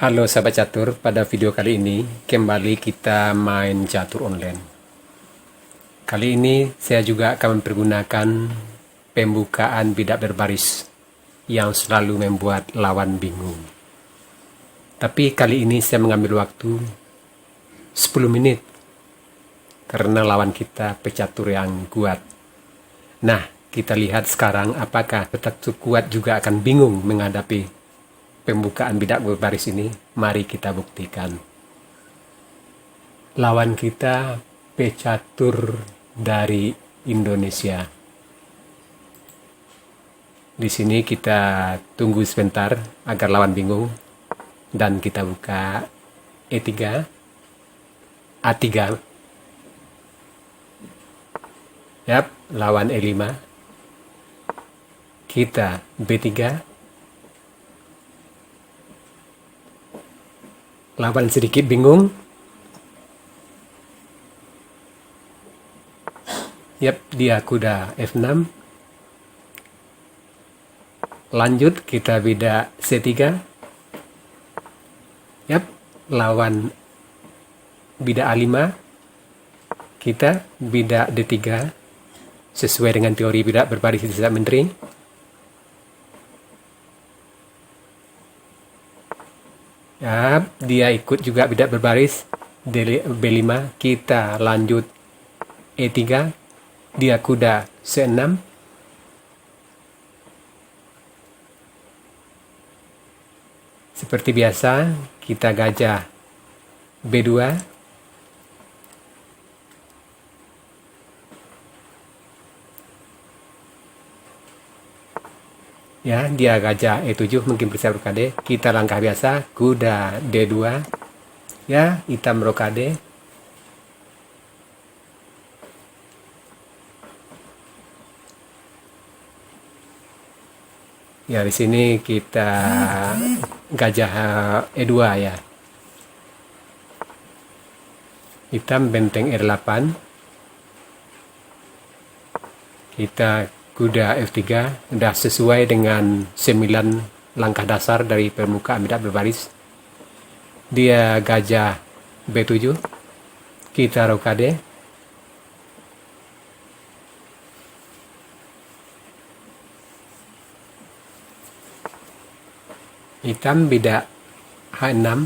Halo sahabat catur, pada video kali ini kembali kita main catur online. Kali ini saya juga akan mempergunakan pembukaan bidak berbaris yang selalu membuat lawan bingung. Tapi kali ini saya mengambil waktu 10 menit karena lawan kita pecatur yang kuat. Nah, kita lihat sekarang apakah pecatur kuat juga akan bingung menghadapi pembukaan bidak berbaris ini. Mari kita buktikan. Lawan kita pecatur dari Indonesia. Di sini kita tunggu sebentar agar lawan bingung dan kita buka E3, A3. Yap, lawan E5. Kita B3. Lawan sedikit bingung. Yap, dia kuda F6. Lanjut kita bidak C3. Yap, lawan bidak A5. Kita bidak D3 sesuai dengan teori bidak berbaris di setiap menteri. Ya, dia ikut juga bidak berbaris B5. Kita lanjut E3. Dia kuda C6. Seperti biasa, kita gajah B2. Ya, dia gajah E7, mungkin bisa rokade. Kita langkah biasa, kuda D2. Ya, hitam rokade. Ya, di sini kita gajah E2 ya. Hitam benteng R8. Kita kuda F3, sudah sesuai dengan 9 langkah dasar dari permukaan bidak berbaris. Dia gajah B7. Kita rokade. Hitam bidak H6.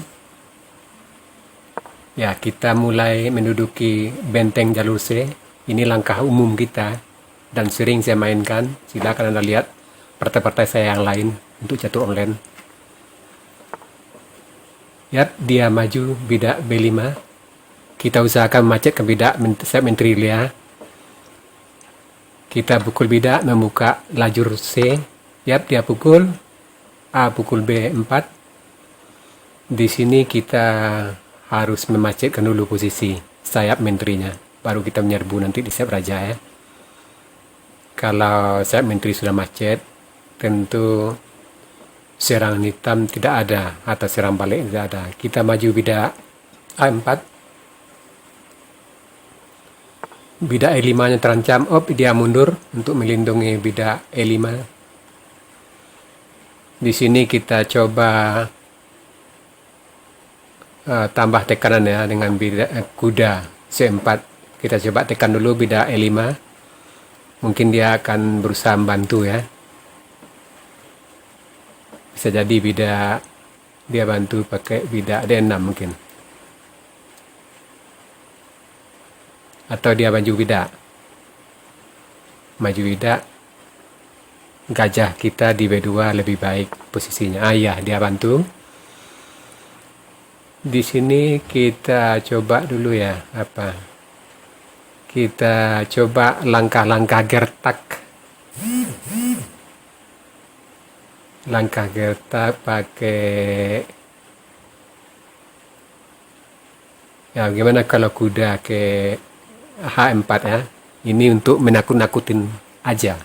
Ya, kita mulai menduduki benteng jalur C. Ini langkah umum kita dan sering saya mainkan. Silakan Anda lihat partai-partai saya yang lain untuk catur online. Yap, dia maju bidak B5. Kita usahakan macet ke bidak set mentrilia. Kita pukul bidak membuka lajur C. Yap, dia pukul A, pukul B4. Di sini kita harus memacetkan dulu posisi sayap menterinya, baru kita menyerbu nanti di sayap raja ya. Kalau sayap menteri sudah macet, tentu serangan hitam tidak ada atau serang balik tidak ada. Kita maju bidak A4. Bidak E5 nya terancam. Dia mundur untuk melindungi bidak E5. Di sini kita coba tambah tekanan ya dengan bidak kuda C4. Kita coba tekan dulu bidak E5. Mungkin dia akan berusaha membantu ya. Bisa jadi bidak dia bantu pakai bidak D6 mungkin. Atau dia maju bidak. Maju bidak. Gajah kita di B2 lebih baik posisinya. Iya, dia bantu. Di sini kita coba dulu ya, kita coba langkah-langkah gertak. Langkah gertak pakai ya, gimana kalau kuda ke H4 ya. Ini untuk menakut-nakutin aja.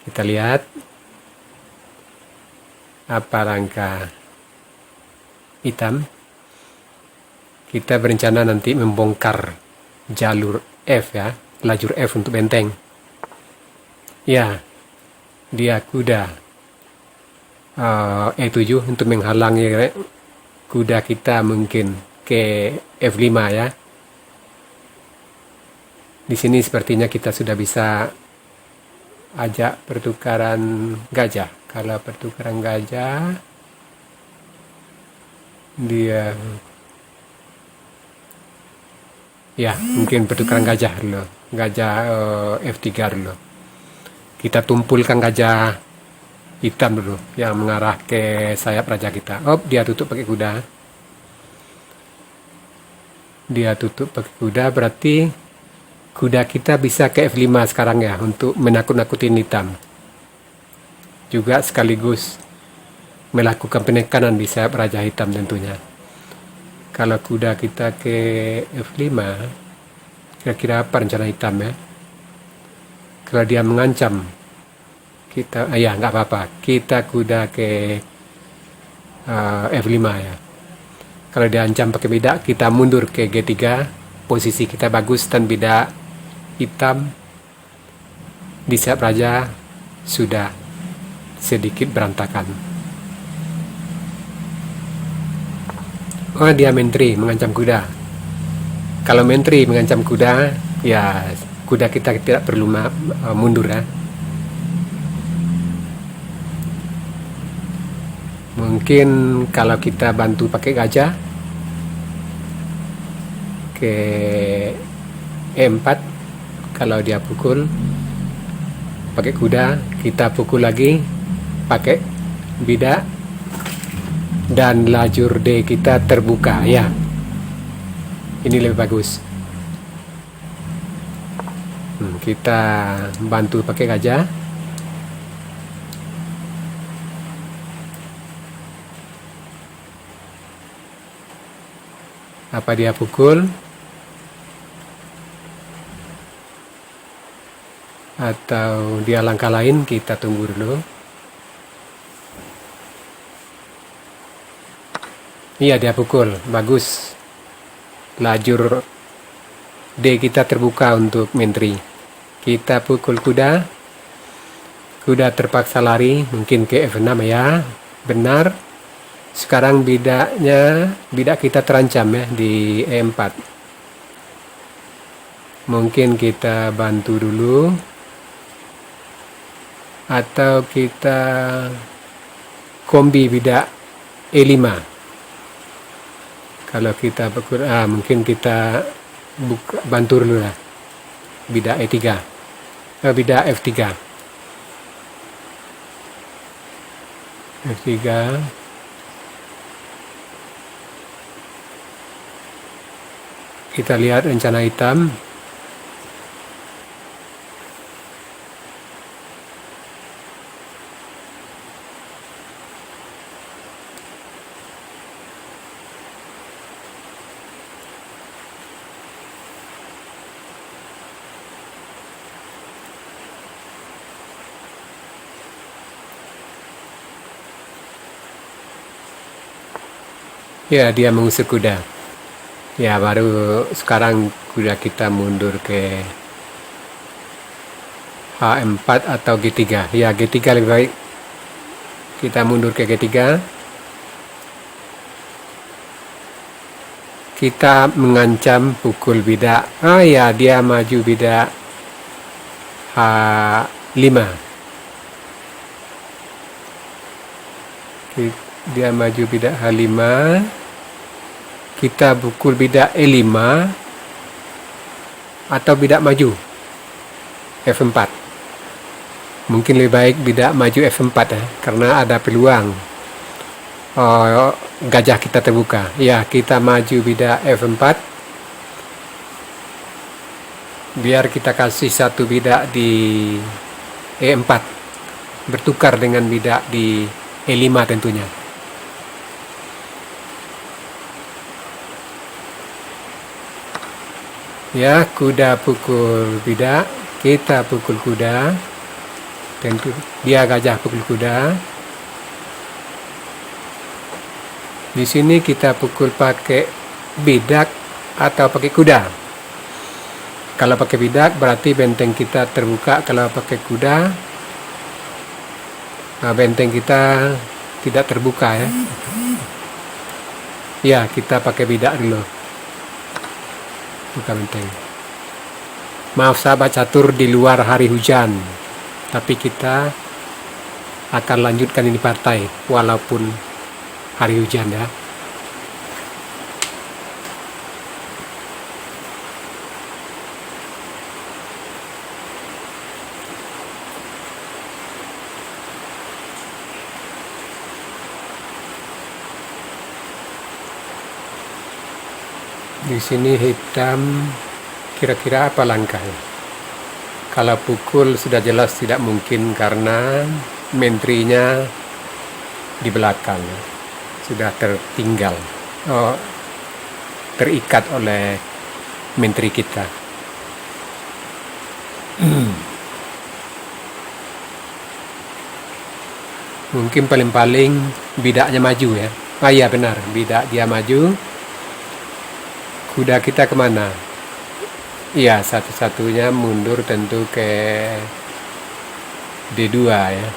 Kita lihat apa langkah hitam. Kita berencana nanti membongkar jalur F ya, lajur F untuk benteng. Ya, dia kuda E7 untuk menghalangi kuda kita mungkin ke F5 ya. Di sini sepertinya kita sudah bisa ajak pertukaran gajah. Kalau pertukaran gajah, dia ya mungkin pertukaran gajah dulu, gajah F3 dulu. Kita tumpulkan gajah hitam dulu yang mengarah ke sayap raja kita. Oh, dia tutup pakai kuda. Dia tutup pakai kuda, berarti kuda kita bisa ke F5 sekarang ya, untuk menakut-nakutin hitam. Juga sekaligus melakukan penekanan di sayap raja hitam tentunya. Kalau kuda kita ke F5, kira-kira apa rencana hitam ya? Kalau dia mengancam kita, ya nggak apa-apa, kita kuda ke F5 ya. Kalau dia ancam pakai bidak, kita mundur ke G3, posisi kita bagus dan bidak hitam di sayap raja sudah sedikit berantakan. Oh, dia menteri mengancam kuda. Kalau menteri mengancam kuda, ya kuda kita tidak perlu mundur ya. Mungkin kalau kita bantu pakai gajah ke E4, kalau dia pukul pakai kuda, kita pukul lagi pakai bidak dan lajur D kita terbuka ya. Ini lebih bagus. Kita bantu pakai gajah. Apa dia pukul? Atau dia langkah lain? Kita tunggu dulu. Iya, dia pukul. Bagus. Lajur D kita terbuka untuk menteri. Kita pukul kuda. Kuda terpaksa lari. Mungkin ke F6 ya. Benar. Sekarang bidak kita terancam ya di E4. Mungkin kita bantu dulu, atau kita kombi bidak E5. Kalau kita mungkin kita bantu dulu lah bidak E3, bidak F3. Kita lihat rencana hitam. Ya, dia mengusir kuda. Ya, baru sekarang kuda kita mundur ke H4 atau G3. Ya, G3 lebih baik. Kita mundur ke G3. Kita mengancam pukul bidak. Ya, dia maju bidak H5. Dia maju bidak H5. Kita pukul bidak E5 atau bidak maju F4. Mungkin lebih baik bidak maju F4 ya, karena ada peluang gajah kita terbuka. Ya, kita maju bidak F4. Biar kita kasih satu bidak di E4, bertukar dengan bidak di E5 tentunya. Ya, kuda pukul bidak, kita pukul kuda. Tentu dia gajah pukul kuda. Di sini kita pukul pakai bidak atau pakai kuda. Kalau pakai bidak berarti benteng kita terbuka. Kalau pakai kuda, benteng kita tidak terbuka ya. Ya, kita pakai bidak dulu. Buka benteng. Maaf sahabat catur di luar hari hujan, tapi kita akan lanjutkan ini partai walaupun hari hujan ya. Di sini hitam, kira-kira apa langkahnya? Kalau pukul sudah jelas tidak mungkin karena menterinya di belakang sudah tertinggal, terikat oleh menteri kita. Mungkin paling-paling bidaknya maju ya. Ah iya benar, bidak dia maju. Kuda kita kemana? Iya, satu-satunya mundur tentu ke D2 ya.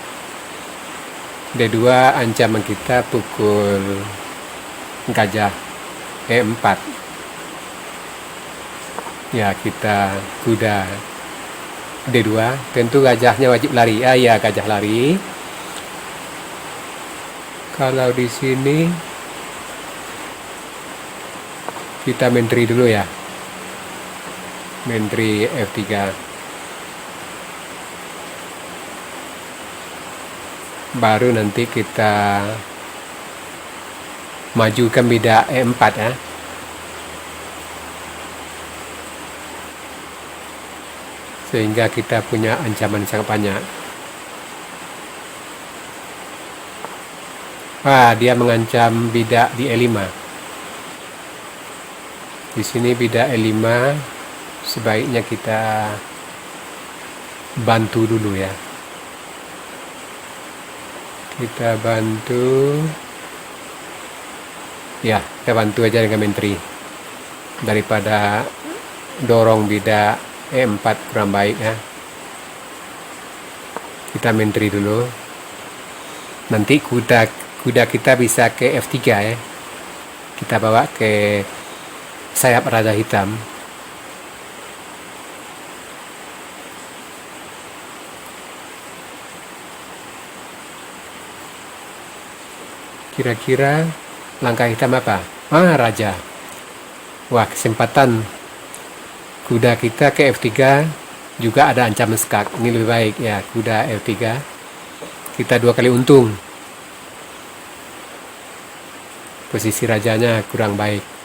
D2 ancaman kita pukul gajah E4. Ya, kita kuda D2, tentu gajahnya wajib lari. Ah ya, gajah lari. Kalau di sini kita menteri dulu ya. Menteri F3. Baru nanti kita majukan bidak E4 ya. Sehingga kita punya ancaman sangat banyak. Dia mengancam bidak di E5. Di sini bidak E5, sebaiknya kita bantu dulu ya. Kita bantu. Ya, kita bantu aja dengan menteri. Daripada dorong bidak E4 kurang baik ya. Kita menteri dulu. Nanti kuda kita bisa ke F3 ya. Kita bawa ke sayap Raja Hitam. Kira-kira langkah hitam apa? Raja. Wah, kesempatan kuda kita ke F3 juga ada ancaman skak. Ini lebih baik ya, kuda F3. Kita 2 kali untung. Posisi rajanya kurang baik.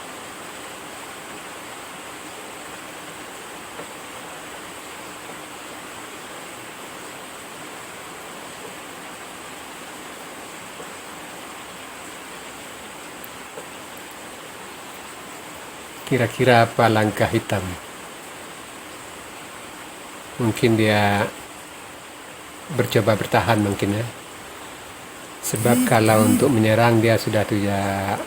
Kira-kira apa langkah hitam? Mungkin dia bercoba bertahan mungkin ya. Sebab kalau untuk menyerang dia sudah tidak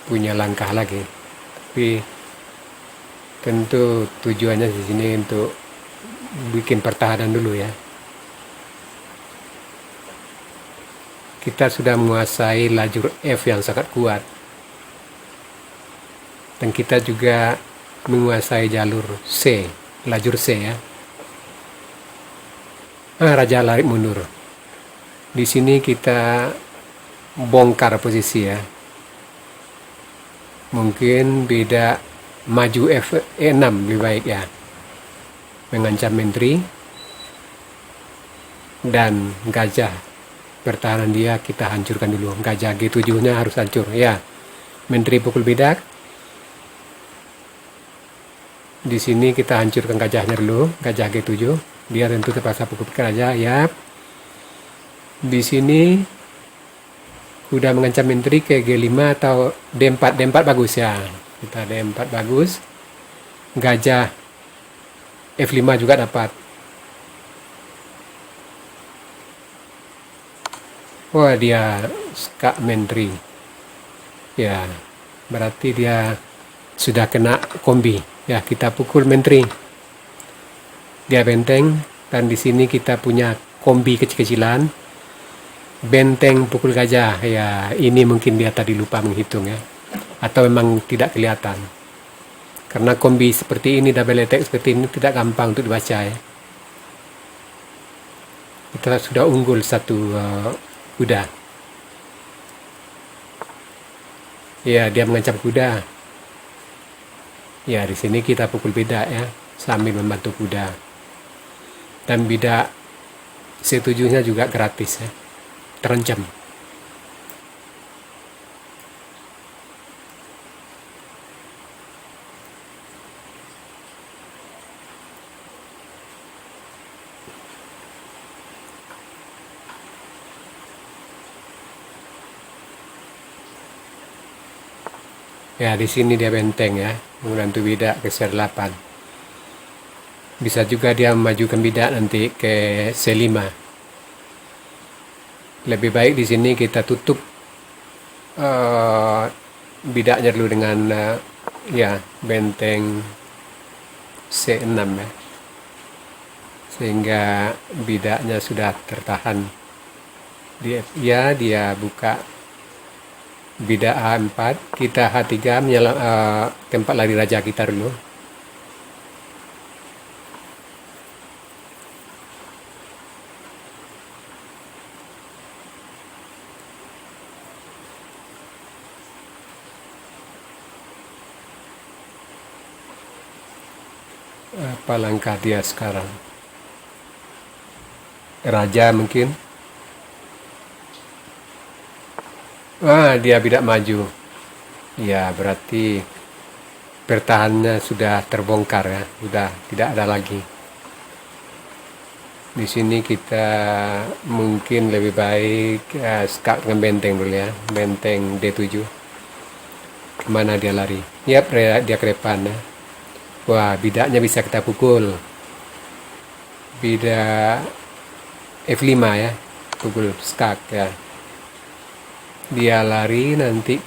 punya langkah lagi. Tapi tentu tujuannya di sini untuk bikin pertahanan dulu ya. Kita sudah menguasai lajur F yang sangat kuat. Dan kita juga menguasai jalur C, lajur C ya. Raja lari mundur. Di sini kita bongkar posisi ya. Mungkin beda maju F6 lebih baik ya. Mengancam menteri dan gajah pertahanan dia kita hancurkan dulu. Gajah G7-nya harus hancur ya. Menteri pukul bidak. Di sini kita hancurkan gajahnya dulu, gajah G7. Dia tentu terpaksa pukul gajah ya. Di sini udah mengancam menteri ke G5 atau D4. D4 bagus ya. Kita D4 bagus. Gajah F5 juga dapat. Wah, dia skak menteri. Ya, berarti dia sudah kena kombi. Ya, kita pukul menteri. Dia benteng dan di sini kita punya kombi kecil-kecilan. benteng pukul gajah. Ya, ini mungkin dia tadi lupa menghitung ya, atau memang tidak kelihatan. Karena kombi seperti ini, double attack seperti ini tidak gampang untuk dibaca ya. Kita sudah unggul satu kuda. Ya, dia mengancam kuda. Ya, di sini kita pukul bidak ya, sambil membantu kuda. Dan bidak C7-nya juga gratis ya, terancam. Ya, di sini dia benteng ya, membantu bidak ke C8. Bisa juga dia memajukan bidak nanti ke C5. Lebih baik di sini kita tutup bidaknya dulu dengan ya benteng C6 ya, sehingga bidaknya sudah tertahan. Dia buka bidak A4, kita H3 tempat lari raja kita dulu. Apa langkah dia sekarang? Raja mungkin. Dia tidak maju. Ya, berarti pertahanannya sudah terbongkar ya, sudah tidak ada lagi. Di sini kita mungkin lebih baik scout dengan benteng dulu ya, benteng D7. Kemana dia lari? Yap, dia ke depan ya. Wah, bidaknya bisa kita pukul. Bidak F5 ya, pukul skak ya. Dia lari, nanti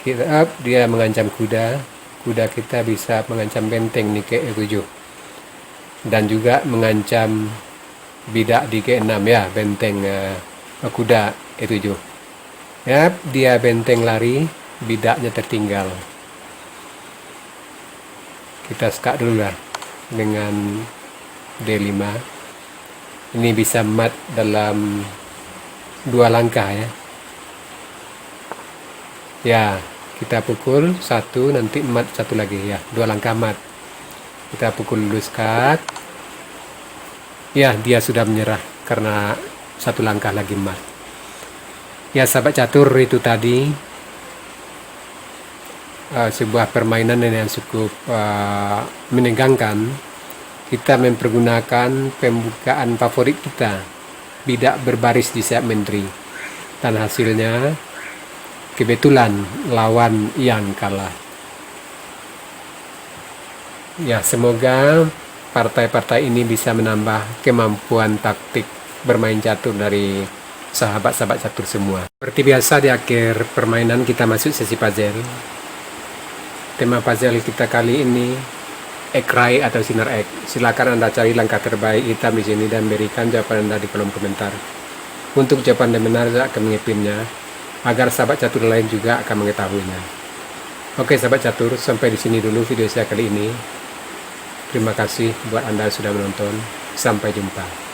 dia mengancam kuda kita bisa mengancam benteng nih ke E7, dan juga mengancam bidak di G6 ya, benteng kuda E7 ya. Dia benteng lari, bidaknya tertinggal. Kita skak dulu lah dengan D5. Ini bisa mat dalam 2 langkah ya. Ya, kita pukul 1, nanti mat 1 lagi ya, 2 langkah mat. Kita pukul dulu skak. Ya, dia sudah menyerah karena 1 langkah lagi mat. Ya, sahabat catur, itu tadi sebuah permainan yang cukup menegangkan. Kita mempergunakan pembukaan favorit kita, bidak berbaris di sayap menteri, dan hasilnya kebetulan lawan yang kalah. Ya, semoga partai-partai ini bisa menambah kemampuan taktik bermain catur dari sahabat-sahabat catur semua. Seperti biasa di akhir permainan kita masuk sesi puzzle. Tema puzzle kita kali ini Ekrai atau sinar ek. Silakan Anda cari langkah terbaik hitam di sini dan berikan jawaban Anda di kolom komentar. Untuk jawaban yang benar saya akan mengepinnya agar sahabat catur lain juga akan mengetahuinya. Oke sahabat catur, sampai di sini dulu video saya kali ini. Terima kasih buat Anda sudah menonton. Sampai jumpa.